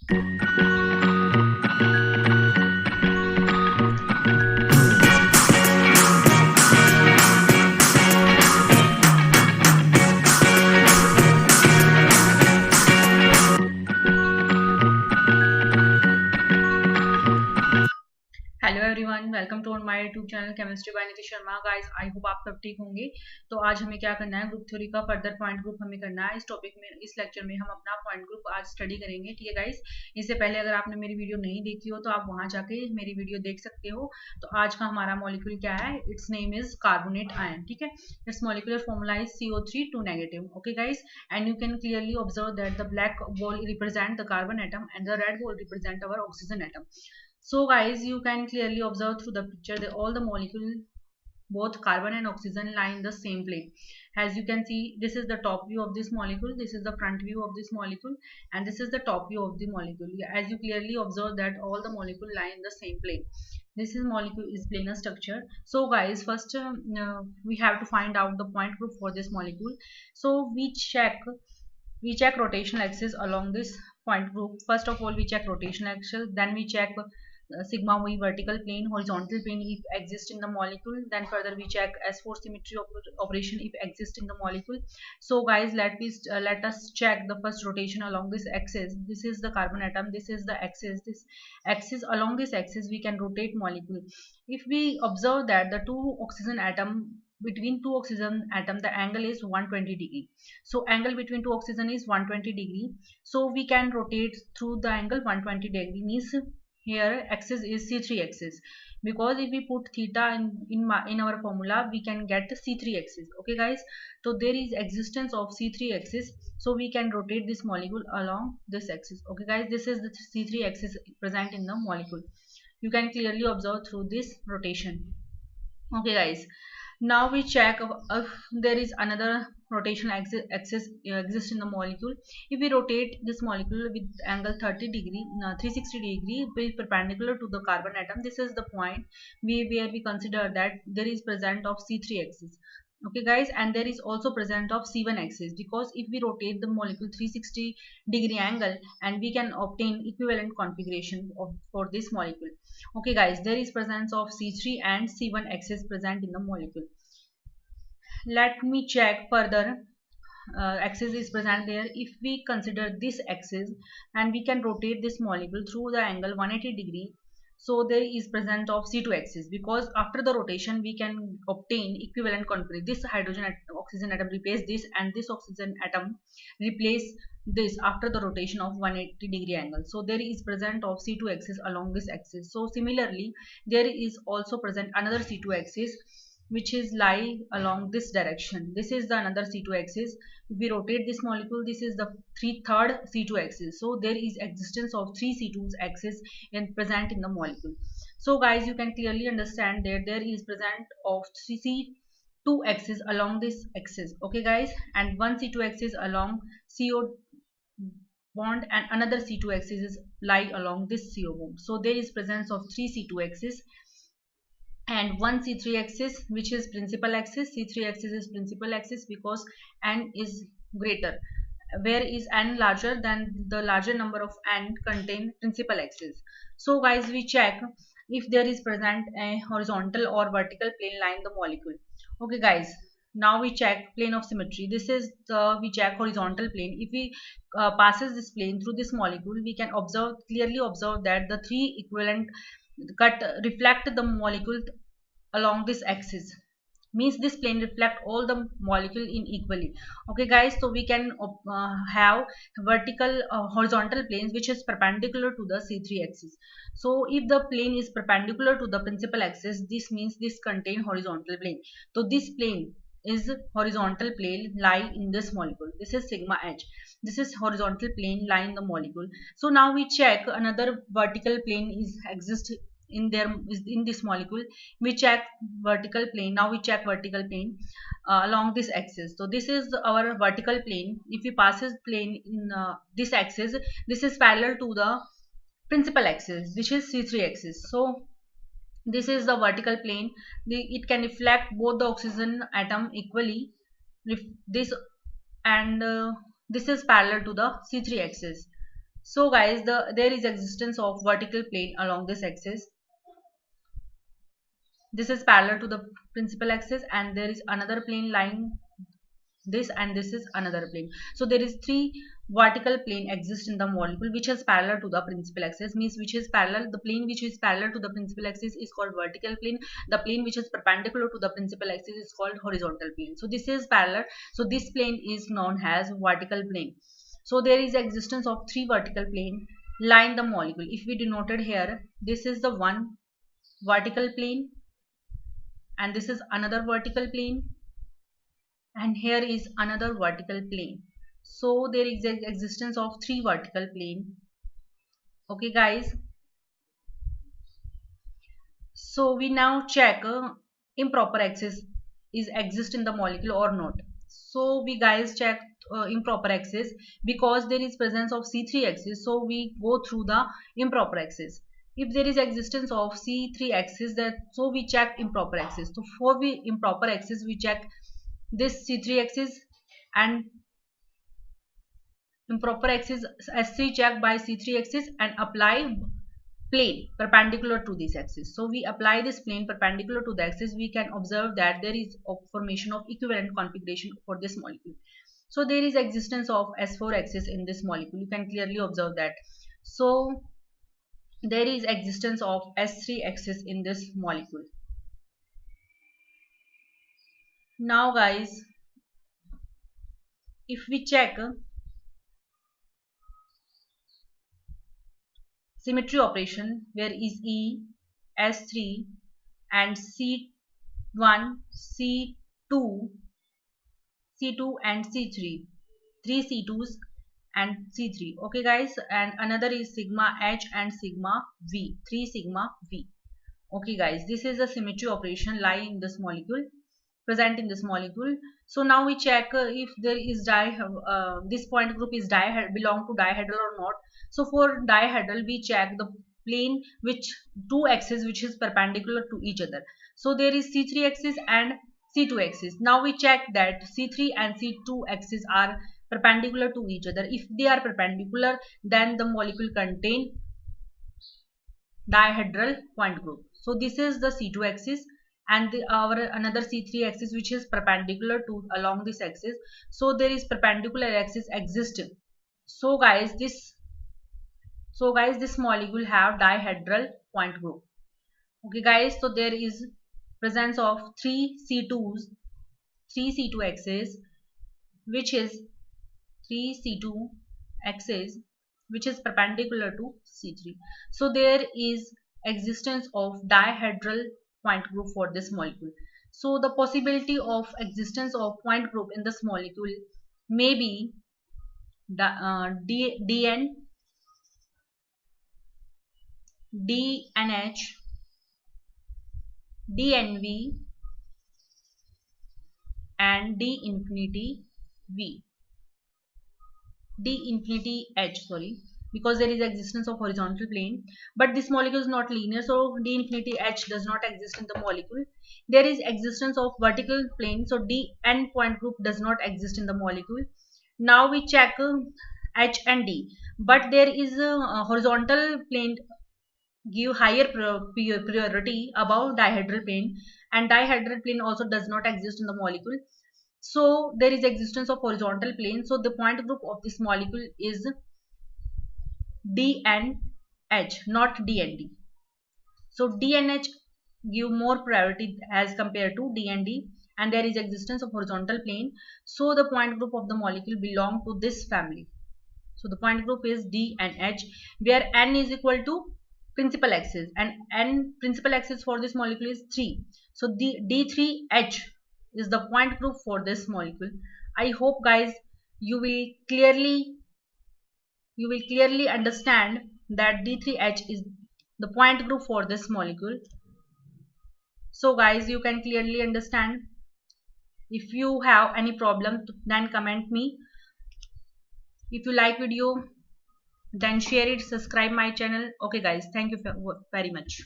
Hello everyone, welcome to my YouTube channel chemistry by Niti Sharma. Guys, I hope आप सब ठीक होंगे। तो आज हमें क्या करना है, ग्रुप थ्योरी का फर्दर पॉइंट ग्रुप हमें करना है। इस टॉपिक में, इस लेक्चर में हम अपना पॉइंट ग्रुप आज स्टडी करेंगे। ठीक है गाइस, इससे पहले अगर आपने मेरी वीडियो नहीं देखी हो तो आप वहां जाके मेरी वीडियो देख सकते हो। तो आज का हमारा मॉलिक्यूल क्या है, it's name is carbonate ion. ठीक है, it's molecular formula is CO3 2 negative. Okay guys, and you can clearly observe that the black ball represent the carbon atom and the red ball represent our oxygen atom. So guys, you can clearly observe through the picture that all the molecule, both carbon and oxygen, lie in the same plane. As you can see, this is the top view of this molecule, this is the front view of this molecule, and this is the top view of the molecule. As you clearly observe that all the molecule lie in the same plane. This is molecule is planar structure. So guys, first we have to find out the point group for this molecule. So we check rotational axis along this point group. First of all, we check rotational axis, then we check sigma v vertical plane, horizontal plane if exist in the molecule. Then further we check S4 symmetry operation if exist in the molecule. So guys, let us check the first rotation along this axis. This is the carbon atom, this is the axis. This axis, along this axis we can rotate molecule. If we observe that the two oxygen atom, between two oxygen atom, the angle is 120 degree. So angle between two oxygen is 120 degree. So we can rotate through the angle 120 degree. Means here axis is C3 axis, because if we put theta in our formula, we can get C3 axis. Okay guys, so there is existence of C3 axis, so we can rotate this molecule along this axis. Okay guys, this is the C3 axis present in the molecule. You can clearly observe through this rotation. Okay guys, now we check if there is another rotational axis exists in the molecule. If we rotate this molecule with angle 30 degree, 360 degree, be perpendicular to the carbon atom, this is the point where we consider that there is present of C3 axis. Okay guys, and there is also present of C1 axis, because if we rotate the molecule 360 degree angle, and we can obtain equivalent configuration for this molecule. Okay guys, there is presence of C3 and C1 axis present in the molecule. Let me check further. Axis is present there. If we consider this axis and we can rotate this molecule through the angle 180 degree, so there is present of C2 axis, because after the rotation we can obtain equivalent configuration. This oxygen atom replace this, and this oxygen atom replace this after the rotation of 180 degree angle. So there is present of C2 axis along this axis. So similarly, there is also present another C2 axis which is lie along this direction. This is the another C2 axis. If we rotate this molecule, this is the third C2 axis. So there is existence of three C2 axis present in the molecule. So guys, you can clearly understand that there is present of C2 axis along this axis. Okay guys, and one C2 axis along CO bond, and another C2 axis is lie along this CO bond. So there is presence of three C2 axis and one C3 axis, which is principal axis. C3 axis is principal axis because n is greater, where is n larger than the larger number of n contain principal axis. So guys, we check if there is present a horizontal or vertical plane line in the molecule. Okay guys, now we check plane of symmetry. This is the, we check horizontal plane. If we passes this plane through this molecule, we can clearly observe that the three equivalent cut reflect the molecule along this axis. Means this plane reflect all the molecule in equally. Okay guys, so we can have vertical horizontal planes which is perpendicular to the C3 axis. So if the plane is perpendicular to the principal axis, this means this contain horizontal plane. So this plane is horizontal plane lie in this molecule. This is sigma h. This is horizontal plane lie in the molecule. So now we check another vertical plane is exist in there, is in this molecule. We check vertical plane. Now we check vertical plane along this axis. So this is our vertical plane. If we passes plane in this axis, this is parallel to the principal axis, which is C3 axis. So this is the vertical plane. It can reflect both the oxygen atom equally. This and this is parallel to the C3 axis. So guys, there is existence of vertical plane along this axis. This is parallel to the principal axis, and there is another plane lying this, and this is another plane. So there is three vertical plane exist in the molecule which is parallel to the principal axis, means which is parallel, the plane which is parallel to the principal axis is called vertical plane. The plane which is perpendicular to the principal axis is called horizontal plane. So this is parallel, so this plane is known as vertical plane. So there is existence of three vertical plane line the molecule. If we denoted here, this is the one vertical plane, and this is another vertical plane, and here is another vertical plane. So there is the existence of three vertical plane. Okay guys, so we now check improper axis is exist in the molecule or not. So we guys check improper axis because there is presence of C3 axis, so we go through the improper axis. If there is existence of C3 axis, that so we check improper axis. So for we improper axis we check this C3 axis, and improper axis S3 check by C3 axis and apply plane perpendicular to this axis. So we apply this plane perpendicular to the axis, we can observe that there is a formation of equivalent configuration for this molecule. So there is existence of S4 axis in this molecule, you can clearly observe that. So there is existence of S3 axis in this molecule. Now guys, if we check symmetry operation, where is E, S3 and C1, C2, C2 and C3, three C2s and C3. Okay guys, and another is sigma H and sigma V, 3 sigma V. Okay guys, this is a symmetry operation lie in this molecule, present in this molecule. So now we check if there is this point group is belong to dihedral or not. So for dihedral we check the plane which two axes which is perpendicular to each other. So there is C3 axis and C2 axis. Now we check that C3 and C2 axis are perpendicular to each other. If they are perpendicular, then the molecule contain dihedral point group. So this is the C2 axis, and our another C3 axis which is perpendicular to along this axis. So there is perpendicular axis existing. So guys this molecule have dihedral point group. Okay guys, so there is presence of three C2 axis which is 3C2 axis which is perpendicular to C3. So there is existence of dihedral point group for this molecule. So the possibility of existence of point group in this molecule may be the DN, DNH, DNV and D infinity H, sorry, because there is existence of horizontal plane, but this molecule is not linear, so D infinity H does not exist in the molecule. There is existence of vertical plane, so D N point group does not exist in the molecule. Now we check H and D, but there is a horizontal plane give higher priority above dihedral plane, and dihedral plane also does not exist in the molecule. So there is existence of horizontal plane, so the point group of this molecule is DNH, not DND. So DNH give more priority as compared to DND, and there is existence of horizontal plane, so the point group of the molecule belong to this family. So the point group is D and H, where N is equal to principal axis, and N principal axis for this molecule is 3. So the D3H is the point group for this molecule. I hope guys you will clearly understand that D3H is the point group for this molecule. So guys, you can clearly understand. If you have any problem, then comment me. If you like video, then share it, subscribe my channel. Okay guys, thank you very much.